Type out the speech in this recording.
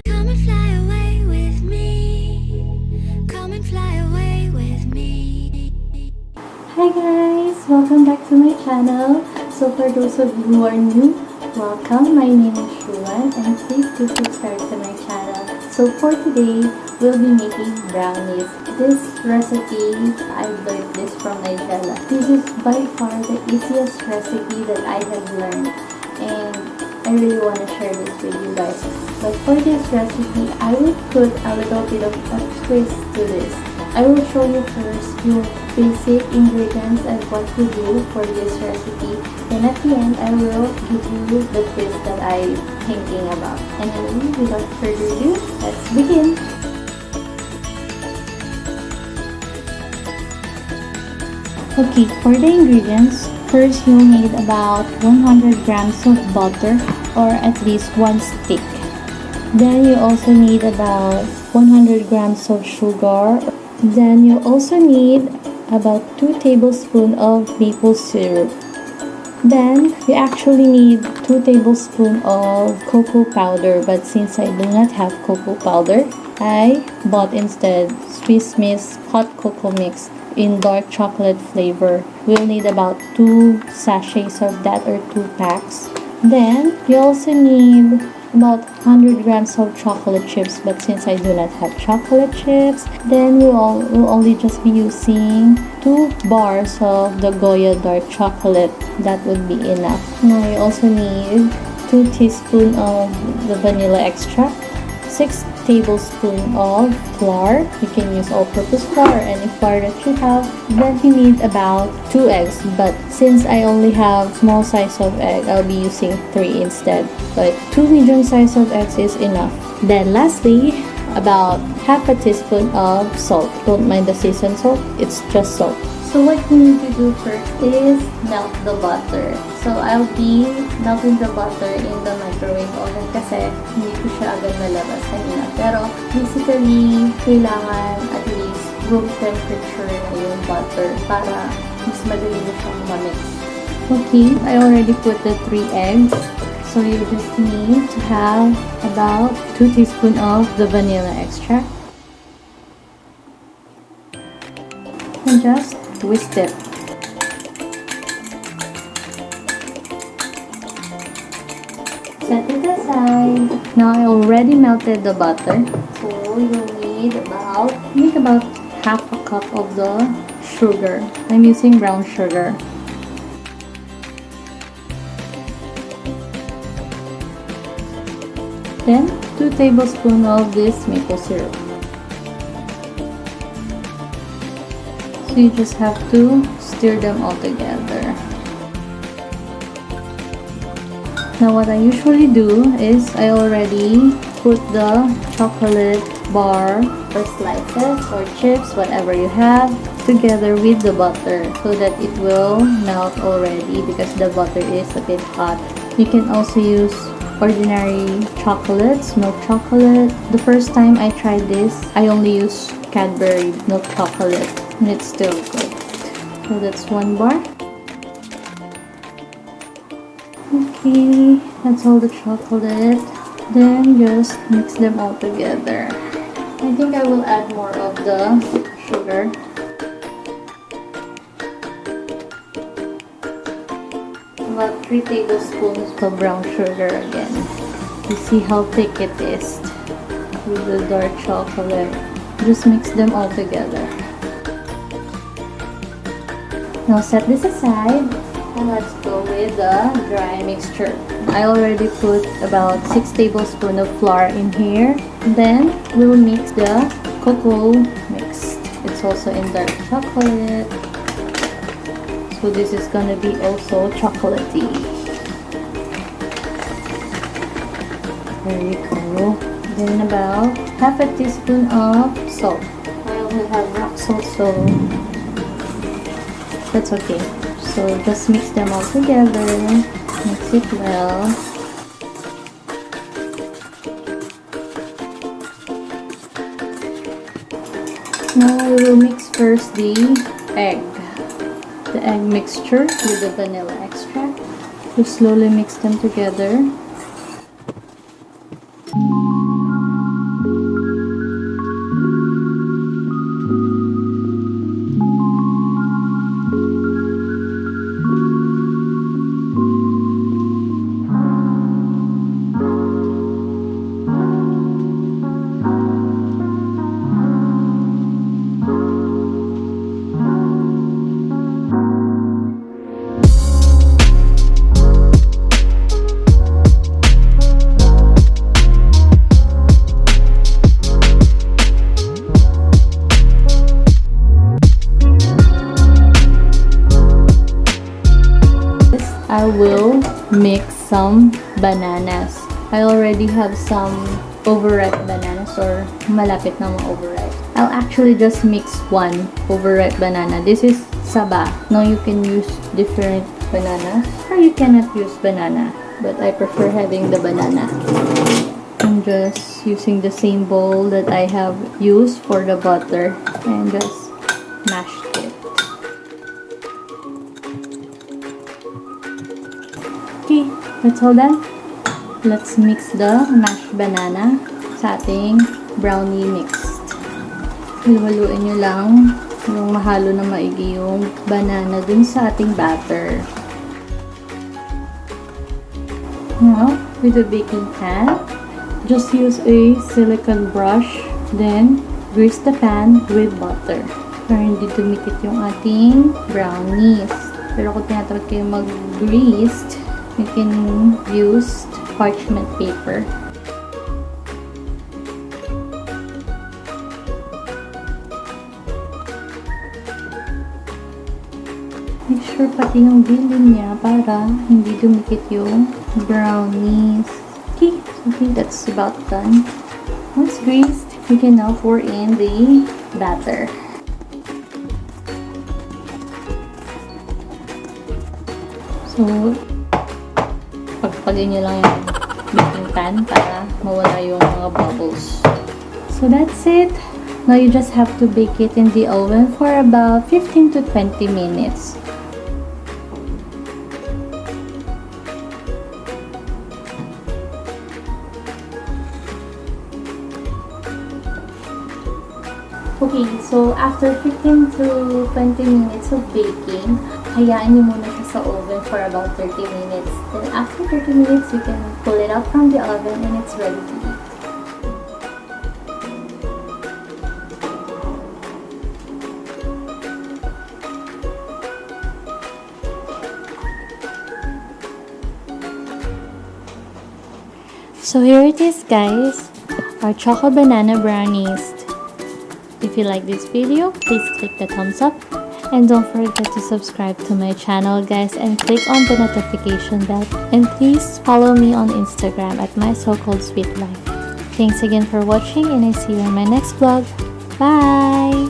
Come and fly away with me. Come and fly away with me. Hi guys! Welcome back to my channel. So for those of you who are new, welcome. My name is Shuan and please do subscribe to my channel. So for today, we'll be making brownies. This recipe, I learned this from Nigella. This is by far the easiest recipe that I have learned. And I really want to share this with you guys. But for this recipe, I will put a little bit of a twist to this. I will show you first yung basic ingredients and what to do for this recipe. And at the end, I will give you the twist that I'm thinking about. Anyway, without further ado, let's begin! Okay, for the ingredients, first you'll need about 100 grams of butter or at least one stick. Then you also need about 100 grams of sugar. Then you also need about 2 tablespoons of maple syrup. Then you actually need 2 tablespoons of cocoa powder, but since I do not have cocoa powder, I bought instead Swiss Miss hot cocoa mix in dark chocolate flavor. We'll need about 2 sachets of that or 2 packs. Then you also need about 100 grams of chocolate chips, but since I do not have chocolate chips, then we'll only just be using 2 bars of the Goya dark chocolate. That would be enough. Now you also need 2 teaspoons of the vanilla extract, 6 tablespoons of flour. You can use all-purpose flour, any flour that you have. Then you need about 2 eggs, but since I only have small size of egg, I'll be using 3 instead. But 2 medium size of eggs is enough. Then lastly, about half a teaspoon of salt. Don't mind the seasoned salt, it's just salt. So what you need to do first is melt the butter. So I'll be melting the butter in the microwave oven kasi hindi ko siya agad nalabas kanina. Pero basically, kailangan at least room temperature na yung butter para mas madali mo siyang ma-mix. Okay, I already put the 3 eggs. So you just need to have about 2 teaspoons of the vanilla extract. And just twist it. Set it aside. Now I already melted the butter. So you'll need about half a cup of the sugar. I'm using brown sugar. Then 2 tablespoons of this maple syrup. So you just have to stir them all together. Now what I usually do is I already put the chocolate bar or slices or chips, whatever you have, together with the butter so that it will melt already because the butter is a bit hot. You can also use ordinary chocolates, milk chocolate. The first time I tried this, I only used Cadbury milk chocolate and it's still good. So that's 1 bar. Okay, that's all the chocolate. Then just mix them all together. I think I will add more of the sugar. About 3 tablespoons of brown sugar again. You see how thick it is with the dark chocolate. Just mix them all together. Now set this aside and let's go with the dry mixture. I already put about 6 tablespoons of flour in here. Then we'll mix the cocoa mix. It's also in dark chocolate. So this is gonna be also chocolatey. There you go. Then about half a teaspoon of salt. I only have rock salt, so that's okay. So just mix them all together. Mix it well. Now we will mix first the egg mixture with the vanilla extract. Just slowly mix them together. some bananas. I already have some overripe bananas or malapit na ma-overripe. I'll actually just mix one overripe banana. This is saba. Now you can use different bananas or you cannot use banana, but I prefer having the banana. I'm just using the same bowl that I have used for the butter and just mashed it. Okay, that's all done. Let's mix the mashed banana sa ating brownie mixed. Haluin nyo lang yung mahalo na maigi yung banana dun sa ating batter. Now, with the baking pan, just use a silicone brush, then grease the pan with butter para hindi dumikit yung ating brownies. Pero kung tinatamad kayo mag-greased, you can use parchment paper. Make sure pati yung bilin niya para hindi dumikit yung brownies. Okay, I think that's about done. Once greased, you can now pour in the batter. So, pagpagin nyo lang yung baking pan para mawala yung mga bubbles. So, that's it. Now, you just have to bake it in the oven for about 15 to 20 minutes. Okay, so after 15 to 20 minutes of baking, hayaan nyo muna siya sa oven for about 30 minutes. Then after 30 minutes, you can pull it out from the oven and it's ready to eat. So here it is, guys, our chocolate banana brownies. If you like this video, please click the thumbs up and don't forget to subscribe to my channel, guys, and click on the notification bell, and please follow me on Instagram at my so-called sweet life. Thanks again for watching, and I see you in my next vlog. Bye.